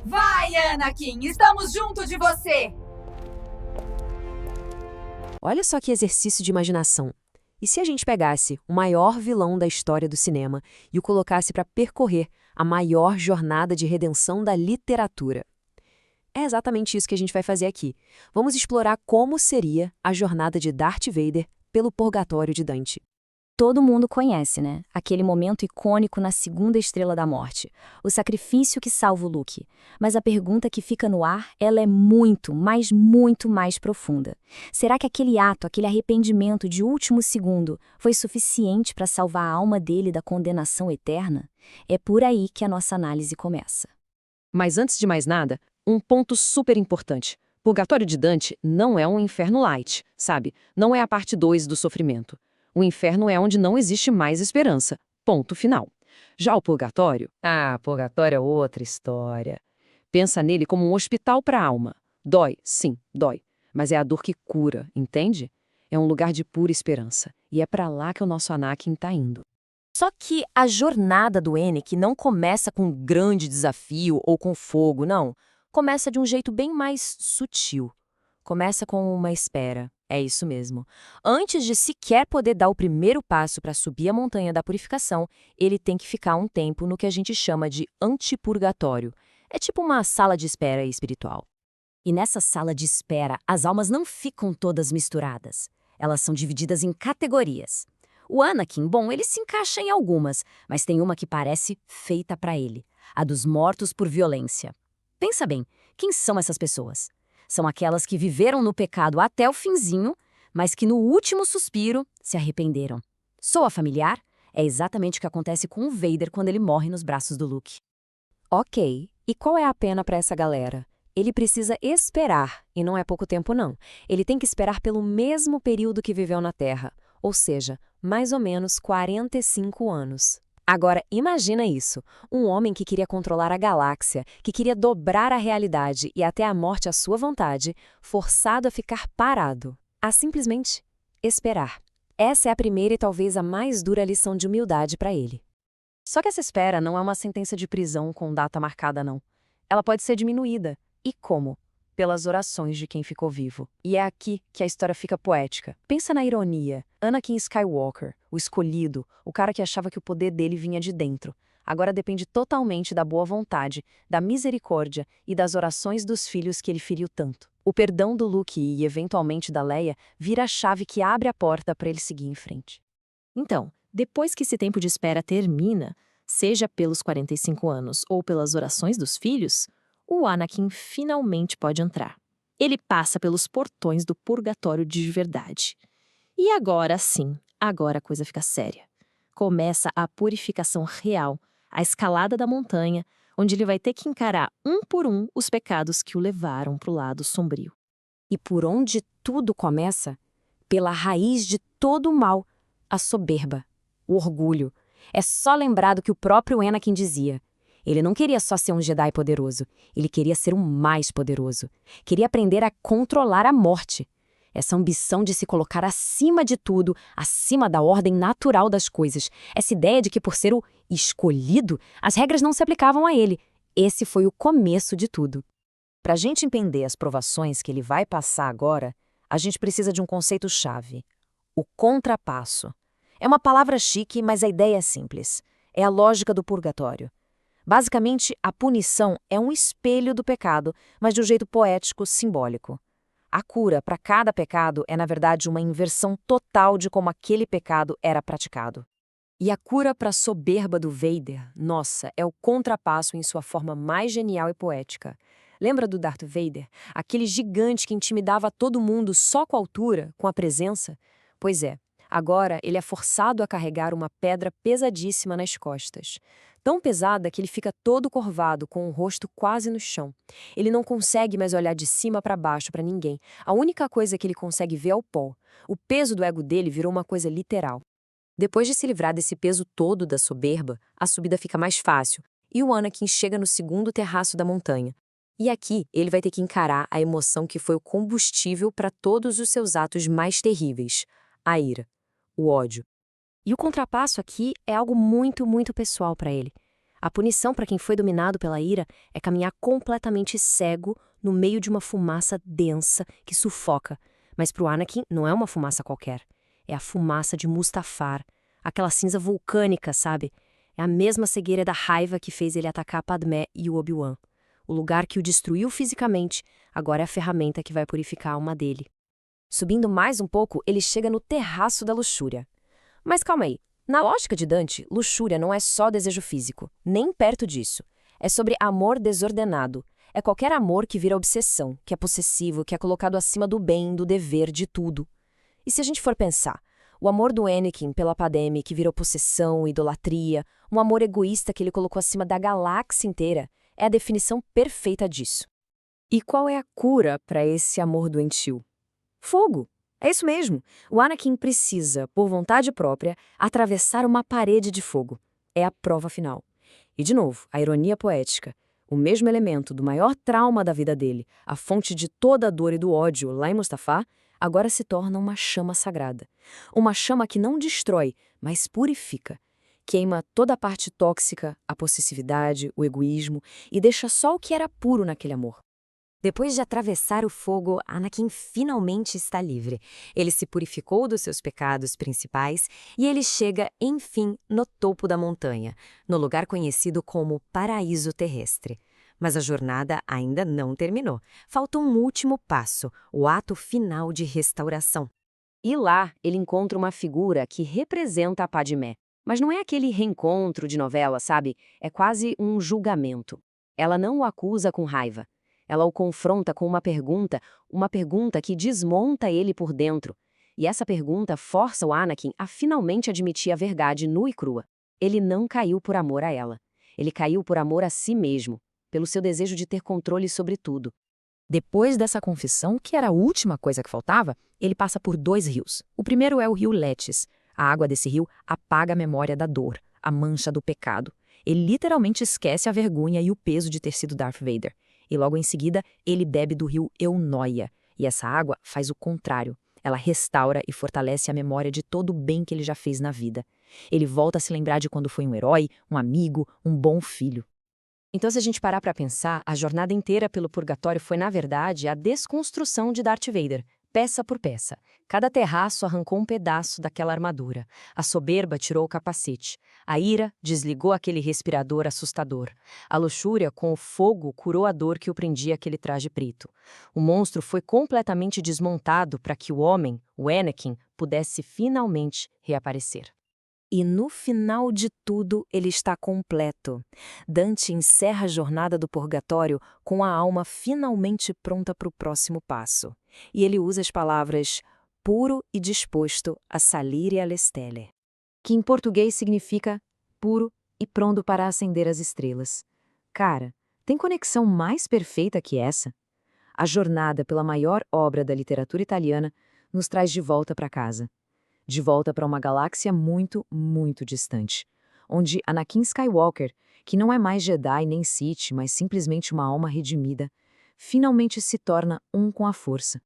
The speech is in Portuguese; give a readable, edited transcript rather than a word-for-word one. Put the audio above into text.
Vai, Anakin! Estamos junto de você! Olha só que exercício de imaginação. E se a gente pegasse o maior vilão da história do cinema e o colocasse para percorrer a maior jornada de redenção da literatura? É exatamente isso que a gente vai fazer aqui. Vamos explorar como seria a jornada de Darth Vader pelo purgatório de Dante. Todo mundo conhece, né? Aquele momento icônico na segunda estrela da morte. O sacrifício que salva o Luke. Mas a pergunta que fica no ar, ela é muito, mas muito mais profunda. Será que aquele ato, aquele arrependimento de último segundo, foi suficiente para salvar a alma dele da condenação eterna? É por aí que a nossa análise começa. Mas antes de mais nada, um ponto super importante. Purgatório de Dante não é um inferno light, sabe? Não é a parte 2 do sofrimento. O inferno é onde não existe mais esperança. Ponto final. Já o purgatório? Purgatório é outra história. Pensa nele como um hospital para a alma. Dói, sim, dói. Mas é a dor que cura, entende? É um lugar de pura esperança. E é para lá que o nosso Anakin está indo. Só que a jornada do Anakin não começa com um grande desafio ou com fogo, não. Começa de um jeito bem mais sutil. Começa com uma espera. É isso mesmo. Antes de sequer poder dar o primeiro passo para subir a montanha da purificação, ele tem que ficar um tempo no que a gente chama de antipurgatório. É tipo uma sala de espera espiritual. E nessa sala de espera, as almas não ficam todas misturadas. Elas são divididas em categorias. O Anakin, bom, ele se encaixa em algumas, mas tem uma que parece feita para ele, a dos mortos por violência. Pensa bem, quem são essas pessoas? São aquelas que viveram no pecado até o finzinho, mas que no último suspiro se arrependeram. Soa familiar? É exatamente o que acontece com o Vader quando ele morre nos braços do Luke. Ok, e qual é a pena para essa galera? Ele precisa esperar, e não é pouco tempo não. Ele tem que esperar pelo mesmo período que viveu na Terra, ou seja, mais ou menos 45 anos. Agora, imagina isso, um homem que queria controlar a galáxia, que queria dobrar a realidade e até a morte à sua vontade, forçado a ficar parado, a simplesmente esperar. Essa é a primeira e talvez a mais dura lição de humildade para ele. Só que essa espera não é uma sentença de prisão com data marcada, não. Ela pode ser diminuída. E como? Pelas orações de quem ficou vivo. E é aqui que a história fica poética. Pensa na ironia. Anakin Skywalker, o escolhido, o cara que achava que o poder dele vinha de dentro, agora depende totalmente da boa vontade, da misericórdia e das orações dos filhos que ele feriu tanto. O perdão do Luke e, eventualmente, da Leia vira a chave que abre a porta para ele seguir em frente. Então, depois que esse tempo de espera termina, seja pelos 45 anos ou pelas orações dos filhos, o Anakin finalmente pode entrar. Ele passa pelos portões do purgatório de verdade. E agora sim, agora a coisa fica séria. Começa a purificação real, a escalada da montanha, onde ele vai ter que encarar um por um os pecados que o levaram para o lado sombrio. E por onde tudo começa? Pela raiz de todo o mal, a soberba, o orgulho. É só lembrar do que o próprio Anakin dizia. Ele não queria só ser um Jedi poderoso, ele queria ser o mais poderoso. Queria aprender a controlar a morte. Essa ambição de se colocar acima de tudo, acima da ordem natural das coisas. Essa ideia de que por ser o escolhido, as regras não se aplicavam a ele. Esse foi o começo de tudo. Para a gente entender as provações que ele vai passar agora, a gente precisa de um conceito-chave: o contrapasso. É uma palavra chique, mas a ideia é simples. É a lógica do purgatório. Basicamente, a punição é um espelho do pecado, mas de um jeito poético, simbólico. A cura para cada pecado é, na verdade, uma inversão total de como aquele pecado era praticado. E a cura para a soberba do Vader, nossa, é o contrapasso em sua forma mais genial e poética. Lembra do Darth Vader? Aquele gigante que intimidava todo mundo só com a altura, com a presença? Pois é, agora ele é forçado a carregar uma pedra pesadíssima nas costas. Tão pesada que ele fica todo curvado, com o rosto quase no chão. Ele não consegue mais olhar de cima para baixo para ninguém. A única coisa que ele consegue ver é o pó. O peso do ego dele virou uma coisa literal. Depois de se livrar desse peso todo da soberba, a subida fica mais fácil, e o Anakin chega no segundo terraço da montanha. E aqui ele vai ter que encarar a emoção que foi o combustível para todos os seus atos mais terríveis: a ira, o ódio. E o contrapasso aqui é algo muito, muito pessoal para ele. A punição para quem foi dominado pela ira é caminhar completamente cego no meio de uma fumaça densa que sufoca. Mas para o Anakin não é uma fumaça qualquer. É a fumaça de Mustafar, aquela cinza vulcânica, sabe? É a mesma cegueira da raiva que fez ele atacar Padmé e o Obi-Wan. O lugar que o destruiu fisicamente, agora é a ferramenta que vai purificar a alma dele. Subindo mais um pouco, ele chega no terraço da luxúria. Mas calma aí. Na lógica de Dante, luxúria não é só desejo físico, nem perto disso. É sobre amor desordenado. É qualquer amor que vira obsessão, que é possessivo, que é colocado acima do bem, do dever, de tudo. E se a gente for pensar, o amor do Anakin pela Padmé, que virou possessão, idolatria, um amor egoísta que ele colocou acima da galáxia inteira, é a definição perfeita disso. E qual é a cura para esse amor doentio? Fogo! É isso mesmo. O Anakin precisa, por vontade própria, atravessar uma parede de fogo. É a prova final. E, de novo, a ironia poética. O mesmo elemento do maior trauma da vida dele, a fonte de toda a dor e do ódio lá em Mustafar, agora se torna uma chama sagrada. Uma chama que não destrói, mas purifica. Queima toda a parte tóxica, a possessividade, o egoísmo, e deixa só o que era puro naquele amor. Depois de atravessar o fogo, Anakin finalmente está livre. Ele se purificou dos seus pecados principais e ele chega, enfim, no topo da montanha, no lugar conhecido como Paraíso Terrestre. Mas a jornada ainda não terminou. Falta um último passo, o ato final de restauração. E lá ele encontra uma figura que representa a Padmé. Mas não é aquele reencontro de novela, sabe? É quase um julgamento. Ela não o acusa com raiva. Ela o confronta com uma pergunta que desmonta ele por dentro. E essa pergunta força o Anakin a finalmente admitir a verdade nua e crua. Ele não caiu por amor a ela. Ele caiu por amor a si mesmo, pelo seu desejo de ter controle sobre tudo. Depois dessa confissão, que era a última coisa que faltava, ele passa por 2 rios. O primeiro é o rio Lethes. A água desse rio apaga a memória da dor, a mancha do pecado. Ele literalmente esquece a vergonha e o peso de ter sido Darth Vader. E logo em seguida, ele bebe do rio Eunoia. E essa água faz o contrário. Ela restaura e fortalece a memória de todo o bem que ele já fez na vida. Ele volta a se lembrar de quando foi um herói, um amigo, um bom filho. Então, se a gente parar para pensar, a jornada inteira pelo purgatório foi, na verdade, a desconstrução de Darth Vader, peça por peça. Cada terraço arrancou um pedaço daquela armadura. A soberba tirou o capacete. A ira desligou aquele respirador assustador. A luxúria, com o fogo, curou a dor que o prendia àquele traje preto. O monstro foi completamente desmontado para que o homem, o Anakin, pudesse finalmente reaparecer. E no final de tudo, ele está completo. Dante encerra a jornada do purgatório com a alma finalmente pronta para o próximo passo. E ele usa as palavras puro e disposto a salire alle stelle, Que em português significa puro e pronto para acender as estrelas. Cara, tem conexão mais perfeita que essa? A jornada pela maior obra da literatura italiana nos traz de volta para casa. De volta para uma galáxia muito, muito distante, onde Anakin Skywalker, que não é mais Jedi nem Sith, mas simplesmente uma alma redimida, finalmente se torna um com a força.